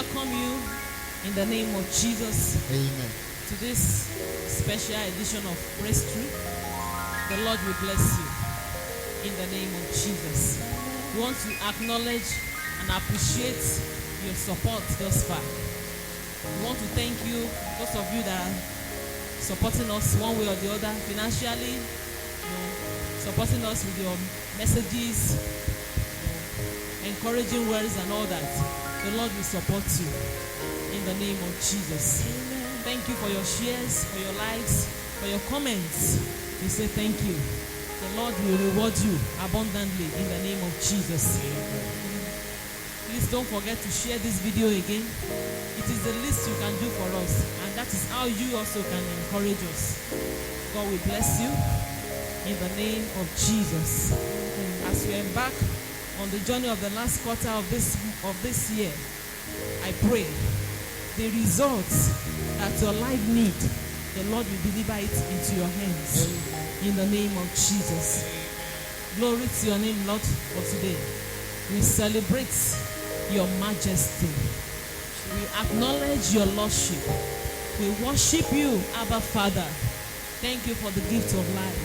welcome you in the name of Jesus. Amen. To this special edition of Praise True. The Lord will bless you in the name of Jesus. We want to acknowledge and appreciate your support thus far. We want to thank you, those of you that are supporting us one way or the other, financially, supporting us with your messages, encouraging words and all that. The Lord will support you in the name of Jesus. Amen. Thank you for your shares, for your likes, for your comments. We say thank you. The Lord will reward you abundantly in the name of Jesus. Amen. Please don't forget to share this video again. It is the least you can do for us, and that is how you also can encourage us. God will bless you in the name of Jesus. As we embark on the journey of the last quarter of this year, I pray the results that your life need, the Lord will deliver it into your hands in the name of Jesus. Glory to your name, Lord, for today. We celebrate your majesty. We acknowledge your lordship. We worship you, Abba Father. Thank you for the gift of life.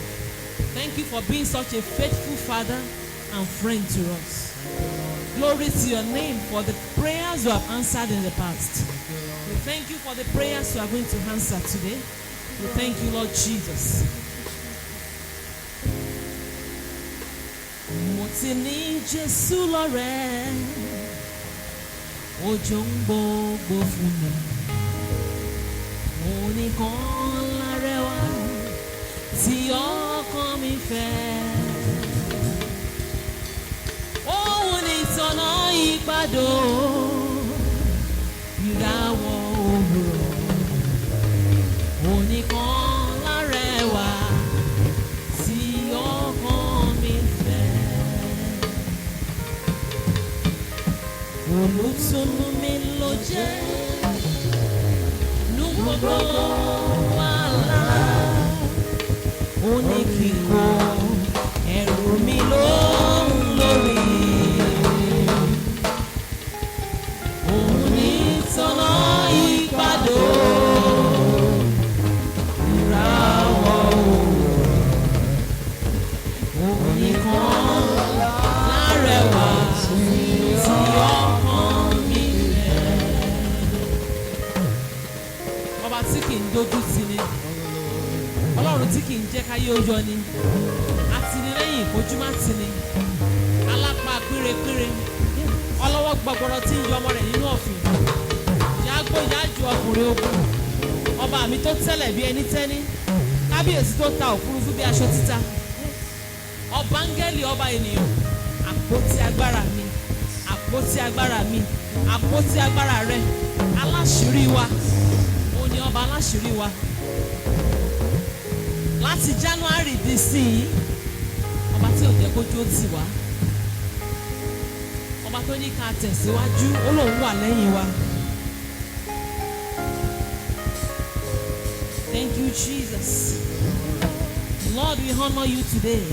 Thank you for being such a faithful Father and friend to us. Glory to your name for the prayers you have answered in the past. We thank you for the prayers you are going to answer today. We thank you, Lord Jesus. Mo ti ní Jésù lọ́rẹ́, ojo ń gbogbo fún mi. Mo nìkan lárẹwà tí ọkàn mi fẹ́. Òun ni ìtọ́nà ìpàdó, ìràwọ̀ òwúrọ̀. Òun nìkan lárẹwà tí ọkàn mi fẹ́. Olùtùnú mi ló jẹ́ nú gbogbo wàhálà. Ó ní kíkó ẹrù mi lóhùn lórí. Òun ní ìtọ́nà ìpàdó, ìràwọ̀ òwúrọ̀. Òun nìkan lárẹwà tí ọkàn mi fẹ́. Ọba tí kì í dojú tì ni, Ọlọ́run tí kì í jẹ́ káyé ó yọ ni, àtìlẹ́yìn ìfojúmá tì ni, alápá pérépéré, ọlọ́wọ́ gbọgbọrọ tí ń yọ ọmọ rẹ̀ nínú ọ̀fìn, yàgbó yájú ọkùnrin ogun, ọba mi tó tẹ́lẹ̀ bí ẹni tẹ́ni, kábíyèsí tó ta òfurufú bí aṣọ títa, ọba áńgẹ́lì ọba ènìyàn, àpótí agbára mi, àpótí agbára mi, àpótí agbára rẹ, aláṣírí wa, òun ni ọba aláṣírí wa. Láti January di sí ọba tí ò jẹ́ kójú ó tì wá, ọba tó ní ká tẹ̀síwájú, ó lóun wà lẹ́yìn wa. Thank you, Jesus. Lord, we honor you today.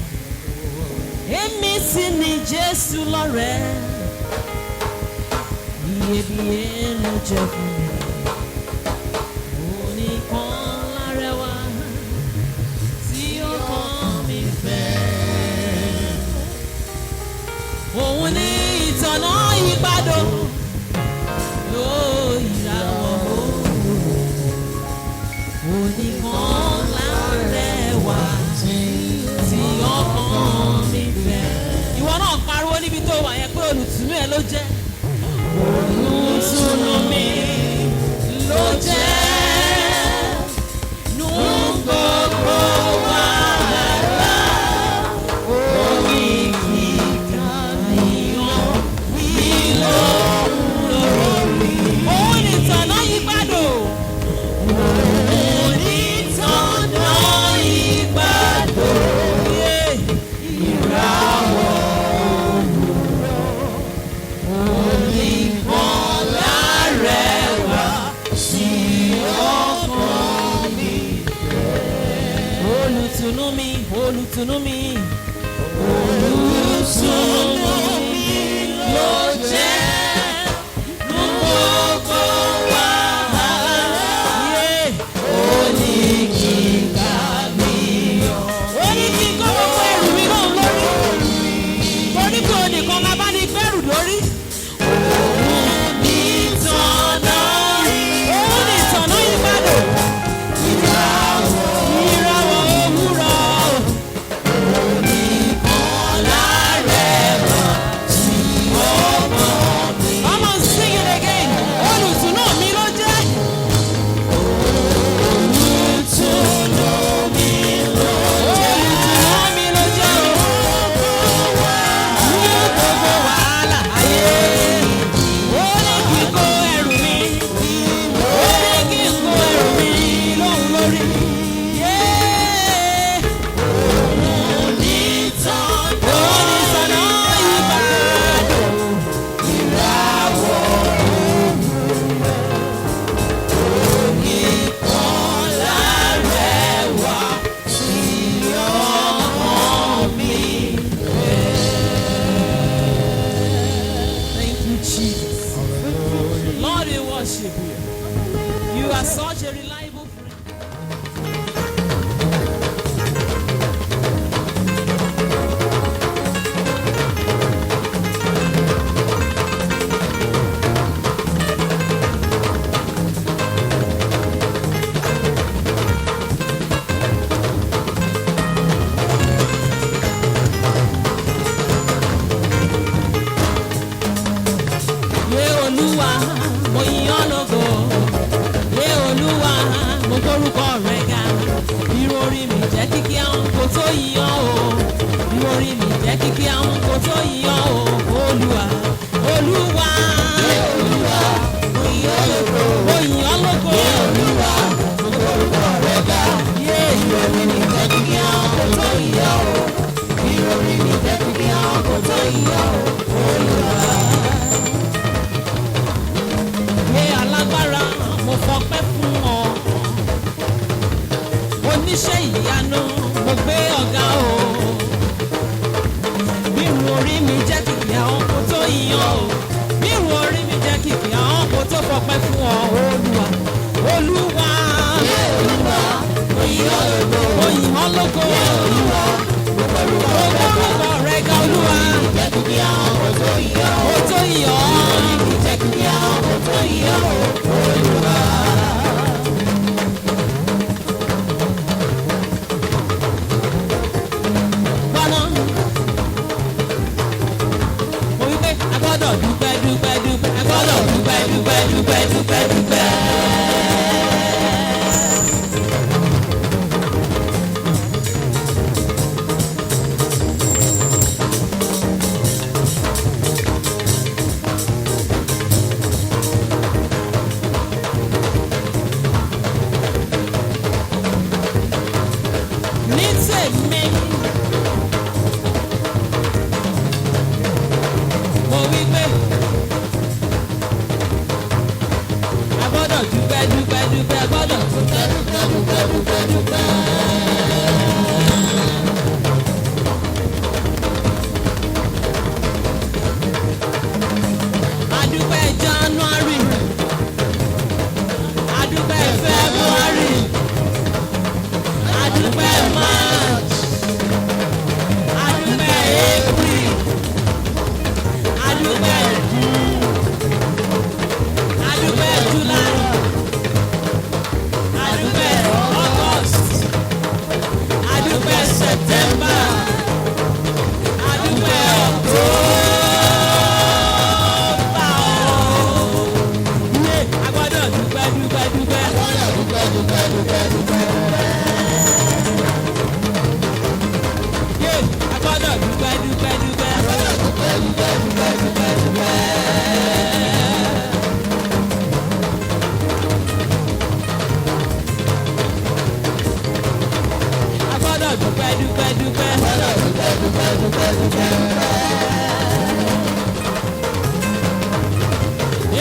Èmi sì ni Jésù lọ́rẹ́, iyebíye ló jẹ́ fún mi. Òun nìkan lárẹwà tí ọkàn mi fẹ́. Òun ní ìtọ́nà ìpàdó, ìràwọ̀ òwúrọ̀. Òun nìkan lárẹwà tí ọkàn mi fẹ́. Ìwọ náà pariwo níbi tó wà yẹn pé olùtùnú ẹ ló jẹ́. Olùtùnú mi ló jẹ́ nú gbogbo wàhálà. Orí kíkà níyàn mi lóhùn lórí. Òun ni ìtọ́nà ìpàdó. Òun ni ìtọ́nà ìpàdó. Ìràwọ̀ òwúrọ̀. Òun nìkan lárẹwà tí ọkàn mi fẹ́. Olùtùnú mi, olùtùnú mi, olùtùnú mi ló jẹ́ nú gbogbo worship you. You are such a reliable friend. Oníṣẹ́ ìyanu mo gbé ọ̀gá o. Bírun orí mi jẹ́ kìkì àwọn kò tó yíyan o. Bírun orí mi jẹ́ kìkì àwọn kò tó fọpẹ́ fún ọ Olúwa. Olúwa. Olúwa. Òyìn ológo. Olúwa. Orúkọ rẹ̀ ga Olúwa. Jẹ́ kìkì àwọn kò tó yíyan o. Kò tó yíyan o. Jẹ́ kìkì àwọn kò tó yíyan o. Olúwa.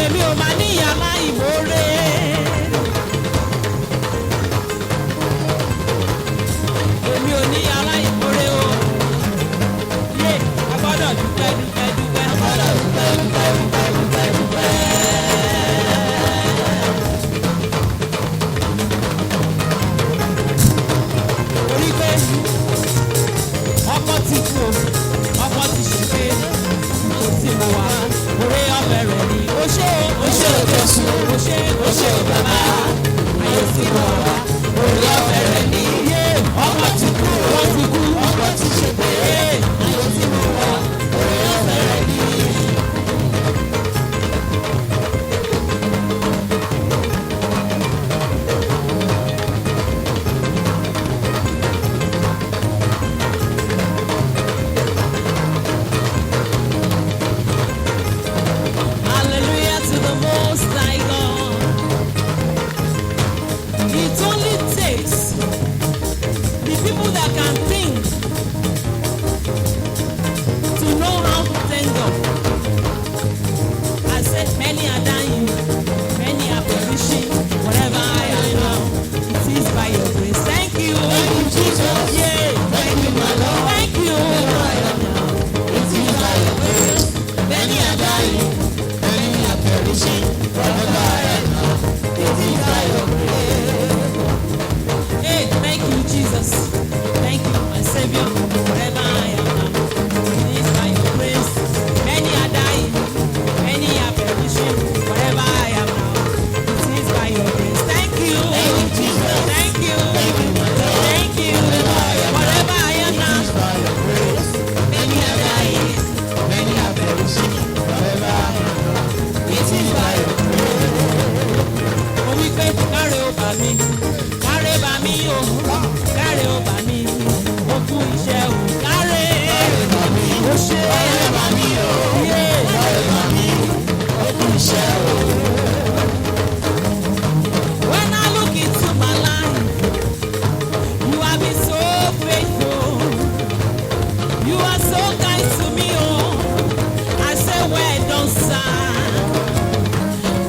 Èmi ò máa ní ìyá láì mórè. Èmi ò ní ìyá láì mórè o. Yé, a gbọ́dọ̀ dúpẹ́ dúpẹ́ dúpẹ́. A gbọ́dọ̀ dúpẹ́ dúpẹ́ dúpẹ́ dúpẹ́ dúpẹ́. Orí pé ọkọ ti kú o, ọkọ ti ṣèké, kò tí mo wà. Orí ọbẹ̀ rẹ̀ ni ó ṣe o, ó ṣe o Jésù, ó ṣe o. mi, káre bá mi o, káre ó bá mi, ó kú iṣẹ́ o, káre bá mi, ó ṣe káre bá mi o, káre bá mi, ó kú iṣẹ́ o. When I look into my life, you have been so faithful. You are so kind to me, oh. I say, well done, sir.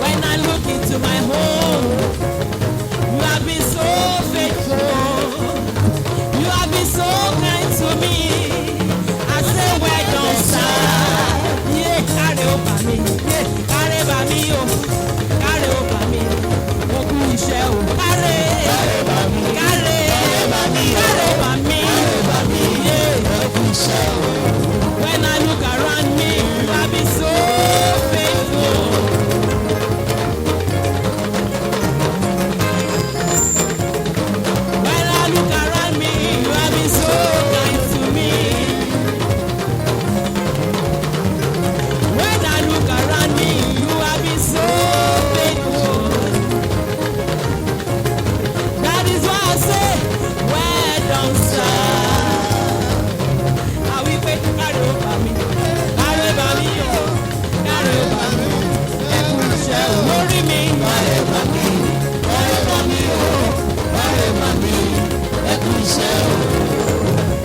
When I look into my home, you have been so faithful. You have been so kind to me. I say, well done, sir. Yeah, carry over me. Yeah, carry over me, oh. Carry over me. Oku iṣẹ́ o. Carry over me. Carry over me. Carry over me. Yeah, oku iṣẹ́ o. When I look around me, you have been so faithful. When I look around me, you have been so kind to me. When I look around me, you have been so faithful. That is why I say, well done, sir. I will wait to carry over me. Carry over me, oh. Carry over me. Ẹkún iṣẹ́ o. Lórí mi. Carry over me. Carry over me, oh. Carry over me. Ẹkún iṣẹ́ o.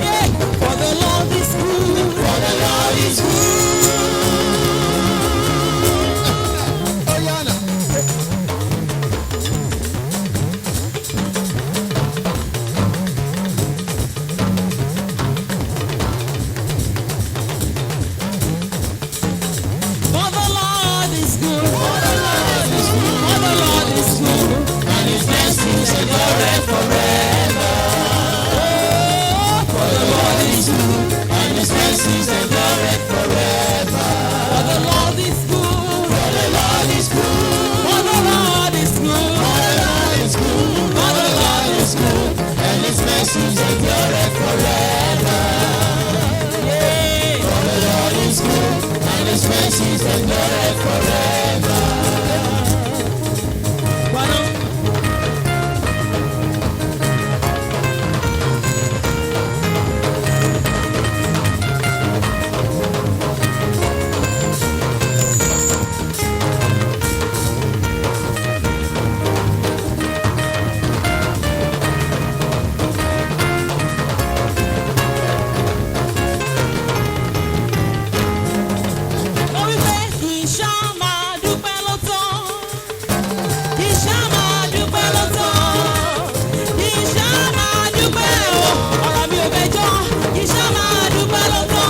Yeah, for the Lord is good. For the Lord is good. For the Lord is good. For the Lord is good. For the Lord is good. And His mercies endure forever. Oh, for the Lord is good. And His mercies endure forever. For the Lord is good. For the Lord is good. For the Lord is good. For the Lord is good. For the Lord is good. And His mercies endure forever. Yeah. For the Lord is good. And His mercies endure forever. Bueno. Mo wí pé kì í ṣá máa dúpẹ́ lọ́tọ̀. Kì í ṣá máa dúpẹ́ lọ́tọ̀. Kì í ṣá máa dúpẹ́ o. Ọ̀rọ̀ mi ò bẹjọ́. Kì í ṣá máa dúpẹ́ lọ́tọ̀.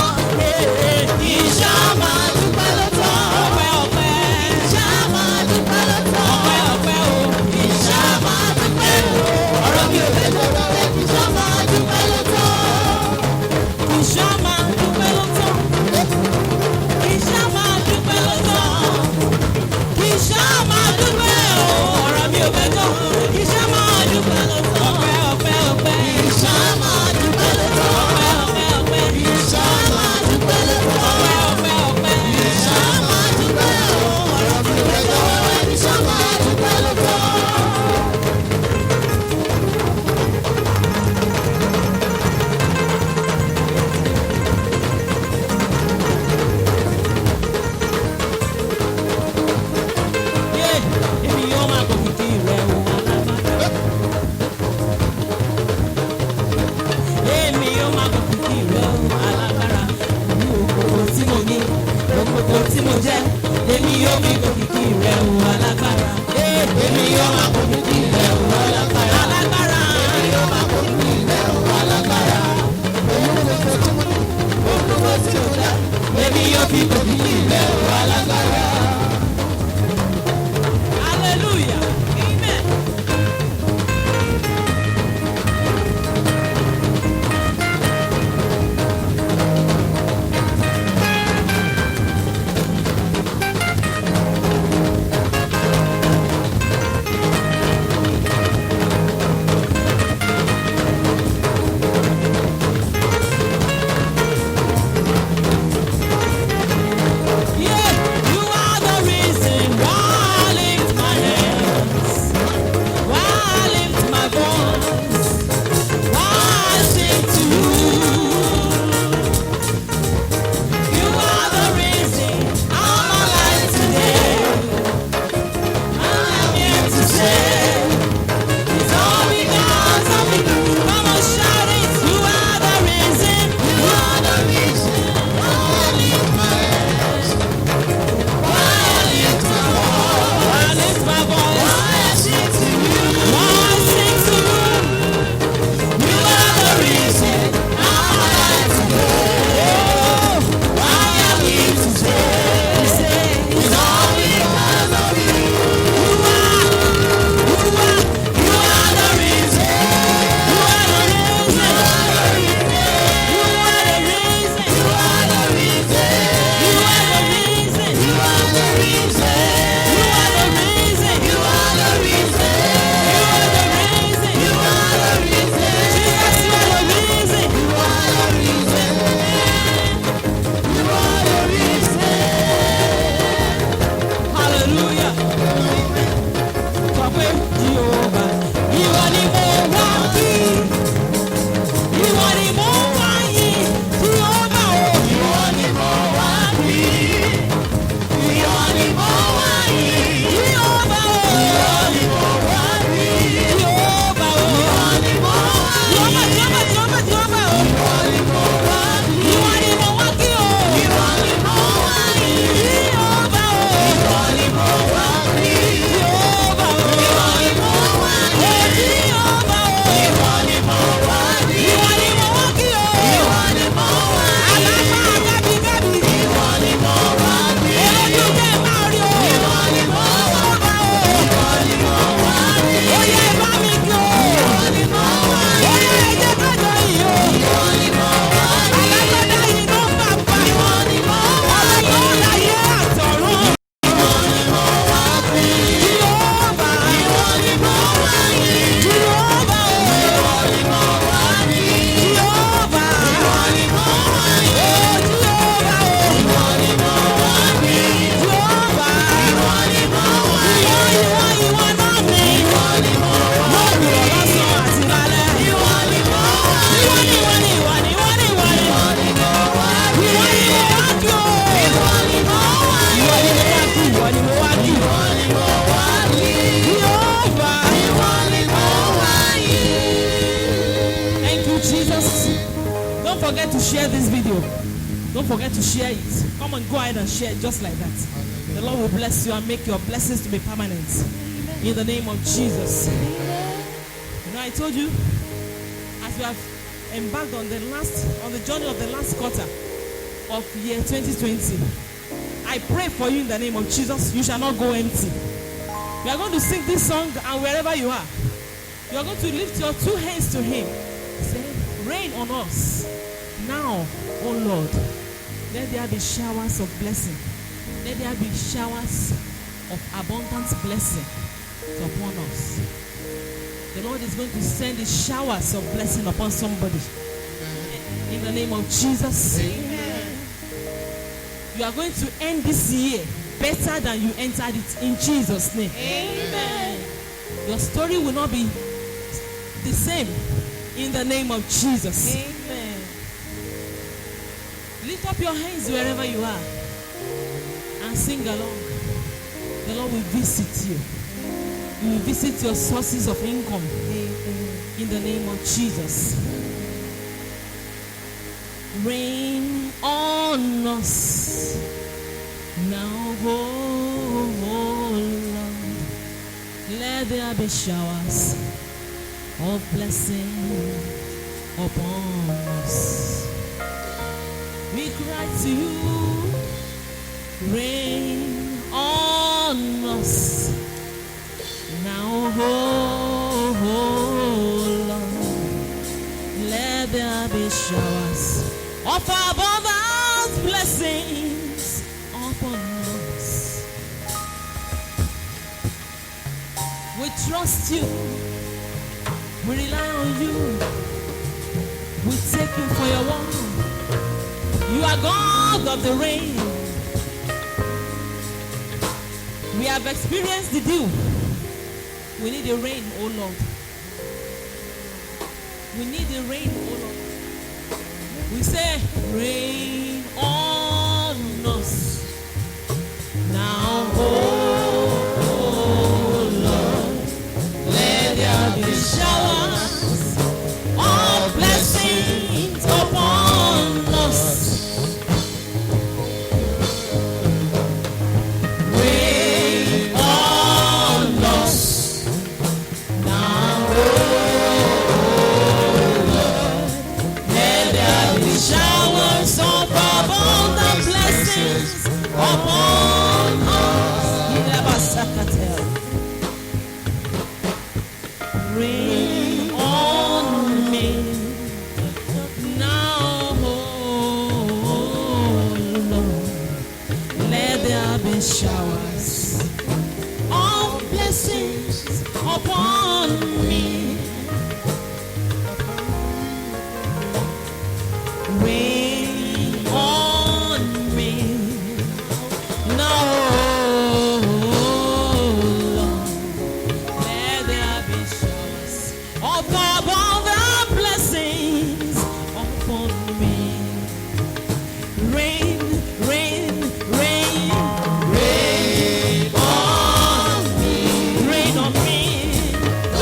Kì í ṣá máa dúpẹ́ lọ́tọ̀. Ọpẹ́ ọpẹ́. Kì í ṣá máa dúpẹ́ lọ́tọ̀. Ọpẹ́ ọpẹ́ o. Kì í ṣá máa dúpẹ́ o. Ọ̀rọ̀ mi ò bẹjọ́. Kì í ṣá máa dúpẹ́ lọ́tọ̀. Kì í ṣá máa dúpẹ́ lọ́tọ̀. Kì í ṣá máa dúpẹ́ lọ́tọ̀. Kì í ṣá máa dúpẹ́ o. Ọ̀rọ̀ mi ò bẹjọ́. Kì í ṣá máa dúpẹ́ lọ́tọ̀. Ọpẹ́ ọpẹ́ ọpẹ́. Kì í ṣá máa dúpẹ́ lọ́tọ̀. Ọpẹ́ ọpẹ́ ọpẹ́. Kì í ṣá máa dúpẹ́ lọ́tọ̀. Ọpẹ́ ọpẹ́ ọpẹ́. Kì í ṣá máa dúpẹ́ o. Ọ̀rọ̀ mi ò bẹjọ́. Kì í ṣá máa dúpẹ́ lọ́tọ̀. Yeah, èmi yóò máa gòkìkì rẹ̀ o alágbára. Èmi yóò máa gòkìkì rẹ̀ o alágbára. Pẹ̀lú òkòkò tí mo ní, òkòkò tí mo jẹ́. Èmi yóò mi gòkìkì rẹ̀ o alágbára. Èmi yóò máa gòkìkì rẹ̀ o alágbára. Alágbára. Èmi yóò máa gòkìkì rẹ̀ o alágbára. Pẹ̀lú òkòkò tí mo ní, òkòkò tí mo jẹ́. Èmi yóò fi gòkìkì rẹ̀ o alágbára. Hallelujah. forget to share this video. Don't forget to share it. Come on, go ahead and share it just like that. The Lord will bless you and make your blessings to be permanent. In the name of Jesus. You know, I told you, as we have embarked on the journey of the last quarter of year 2020, I pray for you in the name of Jesus, you shall not go empty. We are going to sing this song, and wherever you are, you are going to lift your two hands to Him. Say, rain on us now, O Lord. Let there be showers of blessing. Let there be showers of abundant blessing upon us. The Lord is going to send the showers of blessing upon somebody. In the name of Jesus. Amen. You are going to end this year better than you entered it, in Jesus' name. Amen. Your story will not be the same, in the name of Jesus. Amen. Lift up your hands wherever you are and sing along. The Lord will visit you. He will visit your sources of income. Amen. In the name of Jesus. Rain on us now, oh Lord. Let there be showers of blessing upon us. We cry to you, rain on us now, oh Lord. Let there be showers of abundant blessings upon us. We trust you. We rely on you. We take you for your word. You are God of the rain. We have experienced the dew. We need the rain, oh Lord. We need the rain, oh Lord. We say, rain on us now, oh Lord. Let there be showers of blessings upon us. Rain on us now, oh Lord. Let there be showers of abundant blessings upon us. He never sakatel. Rain on me now, oh Lord. Let there be showers of blessings upon me. Rain on me now, oh Lord. Let there be showers of abundant blessings upon me. Rain, rain, rain, rain on me, rain on me. Oh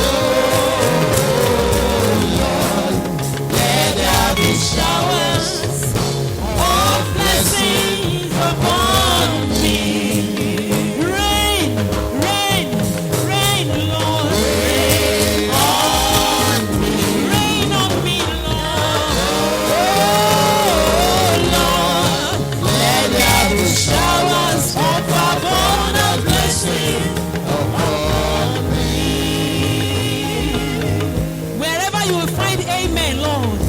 Lord, let there be showers of blessings upon me. Rain, rain, rain, Lord. Rain on me. Rain on me, Lord. Oh Lord, let there be showers of abundant blessing upon me. Wherever you will find amen, Lord,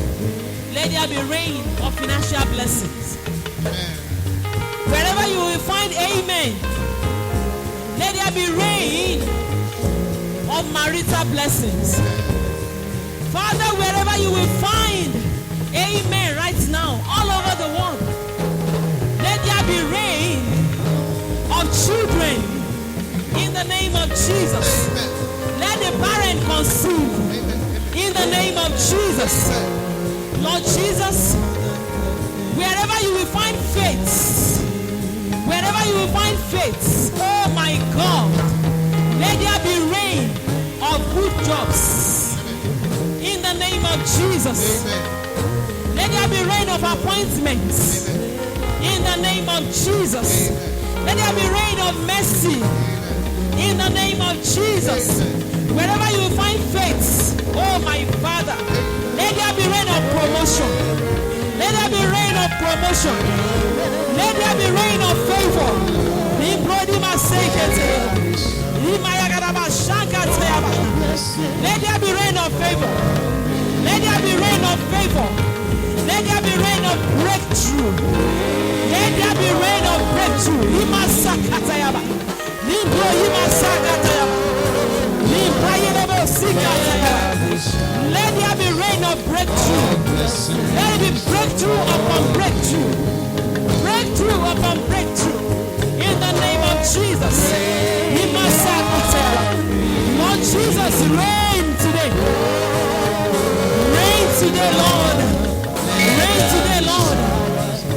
let there be rain of financial blessings. Wherever you will find amen, let there be rain of marital blessings. Father, wherever you will find amen right now, all over the world, let there be rain of children in the name of Jesus. Let the barren conceive in the name of Jesus. Lord Jesus, wherever you will find faith, wherever you will find faith, oh my God, let there be rain of good jobs in the name of Jesus. Let there be rain of appointments. In the name of Jesus. Let there be rain of mercy. In the name of Jesus. Wherever you find faith, oh my Father, let there be rain of promotion. Let there be rain of promotion. Let there be rain of favor. Let there be rain of favor. Let there be rain of favor. Let there be rain of breakthrough. Let there be rain of breakthrough. Imasakatayaba. Limbro imasakatayaba. Limbrayelebo sikatayaba. Let there be rain of breakthrough. Let there be breakthrough upon breakthrough. Breakthrough upon breakthrough. In the name of Jesus. Imasakatayaba. Lord Jesus, reign today. Reign today, Lord. Rain today, Lord.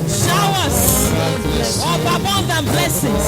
Showers of abundant blessings.